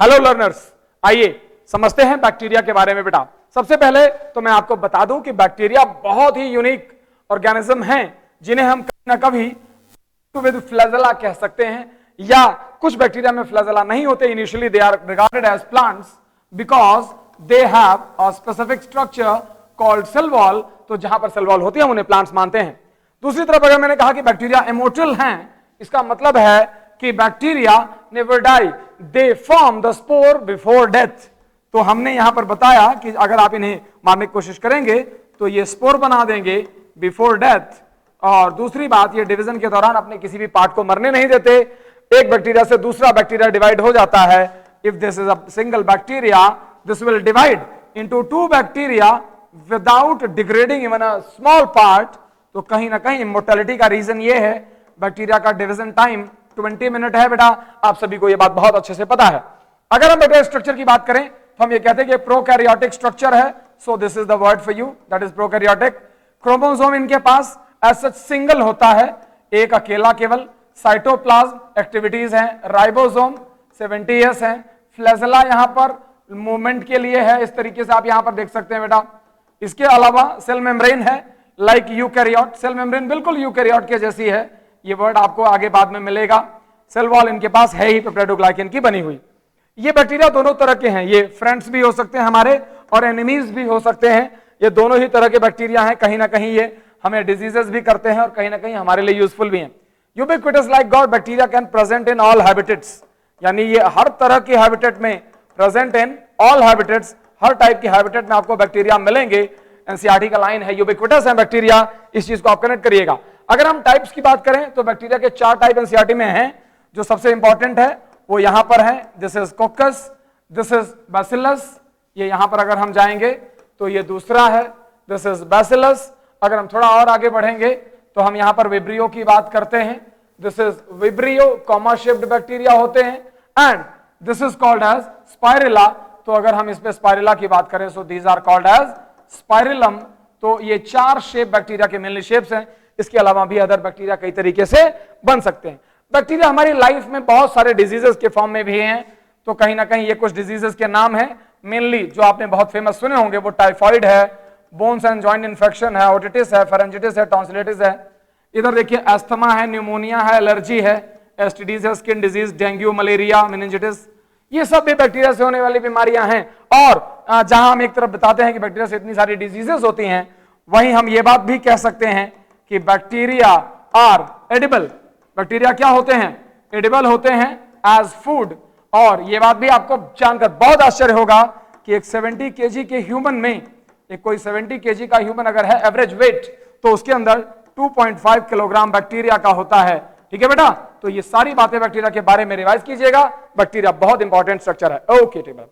Hello learners, आइए समझते हैं बैक्टीरिया के बारे में। बेटा सबसे पहले तो मैं आपको बता दूं कि बैक्टीरिया बहुत ही यूनिक ऑर्गेनिज्म हैं जिन्हें हम कभी ना कभी विद फ्लैजेला कह सकते हैं, या कुछ बैक्टीरिया में फ्लैजेला नहीं होते। Initially they are regarded as plants because they have a specific structure called cell wall. तो जहां पर सेल वॉल होती है हम उन्हें प्लांट्स मानते हैं। दूसरी तरफ अगर मैंने कहा कि बैक्टीरिया इमोर्टल हैं, इसका मतलब है कि bacteria never die, they form the spore before death. तो हमने यहां पर बताया कि अगर आप इन्हें मारने की कोशिश करेंगे तो ये स्पोर बना देंगे बिफोर डेथ। और दूसरी बात, ये डिवीजन के दौरान अपने किसी भी पार्ट को मरने नहीं देते। एक बैक्टीरिया से दूसरा बैक्टीरिया डिवाइड हो जाता है। If this is a single bacteria, this will divide into two bacteria without degrading even a small part. तो कहीं ना कहीं इमोर्टैलिटी का रीजन ये है, बैक्टीरिया का डिवीजन टाइम 20 मिनट है। बेटा आप सभी को यह बात बहुत अच्छे से पता है। अगर हम बेटा स्ट्रक्चर की बात करें तो हम ये कहते हैं कि प्रोकैरियोटिक स्ट्रक्चर है। So this is the word for you, that is prokaryotic. Chromosome इनके पास एज सच सिंगल होता है, एक अकेला केवल। साइटोप्लाज्म एक्टिविटीज हैं, राइबोसोम 70s है, फ्लैजेला यहां पर मूवमेंट के लिए है, इस तरीके से आप यहां पर देख सकते हैं बेटा। इसके अलावा सेल मेम्ब्रेन है, लाइक यूकैरियोट। सेल मेम्ब्रेन बिल्कुल यूकैरियोट के जैसी है, ये वर्ड आपको आगे बाद में मिलेगा। सेल वॉल इनके पास है ही पेप्टाइडोग्लाइकन की बनी हुई। ये बैक्टीरिया दोनों तरह के हैं, ये फ्रेंड्स भी हो सकते हैं हमारे और एनिमीज भी हो सकते हैं। ये दोनों ही तरह के बैक्टीरिया हैं। कहीं ना कहीं ये हमें डिजीजेस भी करते हैं और कहीं ना कहीं हमारे लिए यूजफुल भी हैं। Ubiquitous like God bacteria can present in all habitats, यानी ये हर तरह के हैबिटेट में present in all habitats, her type के हैबिटेट में आपको बैक्टीरिया मिलेंगे। एनसीईआरटी का लाइन है, यूबिक्विटस है बैक्टीरिया, इस चीज को आप कनेक्ट करिएगा। अगर हम टाइप्स की बात करें तो बैक्टीरिया के 4 टाइप एनसीईआरटी में हैं। जो सबसे इंपॉर्टेंट है वो यहां पर है, this is कोकस, this is bacillus. ये यहां पर अगर हम जाएंगे तो ये दूसरा है, दिस इज बैसिलस। अगर हम थोड़ा और आगे बढ़ेंगे तो हम यहां पर विब्रियो की बात करते हैं, this is vibrio, comma shaped bacteria होते हैं। And this is called as spirilla. तो अगर हम इस पे स्पाइरेला की बात करें so these are called as spirillum. तो ये 4 शेप बैक्टीरिया के मेनली शेप्स हैं। इसके अलावा भी अदर बैक्टीरिया कई तरीके से बन सकते हैं। बैक्टीरिया हमारी लाइफ में बहुत सारे डिजीजेस के फॉर्म में भी हैं। तो कहीं ना कहीं ये कुछ डिजीजेस के नाम हैं। मेनली जो आपने बहुत फेमस सुने होंगे वो टाइफॉइड है, बोन्स एंड जॉइंट इन्फेक्शन है, ओटिटिस है, फेरेंजिटिस है, टॉन्सिलिटिस है। इधर देखिए अस्थमा है, न्यूमोनिया है, एलर्जी है, एसटीडीज है, skin disease, dengue, malaria, meningitis, ये सब भी बैक्टीरिया से होने वाली बीमारियां हैं। और जहां हम एक तरफ बताते हैं कि बैक्टीरिया से इतनी सारी डिजीजेस होती हैं, वहीं हम ये बात भी कह सकते हैं कि बैक्टीरिया आर एडिबल। बैक्टीरिया क्या होते हैं? एडिबल होते हैं एज फूड। और ये बात भी आपको जानकर बहुत आश्चर्य होगा कि एक 70 केजी के ह्यूमन में, एक कोई 70 केजी का ह्यूमन अगर है एवरेज वेट, तो उसके अंदर 2.5 किलोग्राम बैक्टीरिया का होता है। ठीक है बेटा, तो ये सारी बातें बैक्टीरिया के बारे में रिवाइज कीजिएगा। बैक्टीरिया बहुत इंपॉर्टेंट स्ट्रक्चर है। Okay table.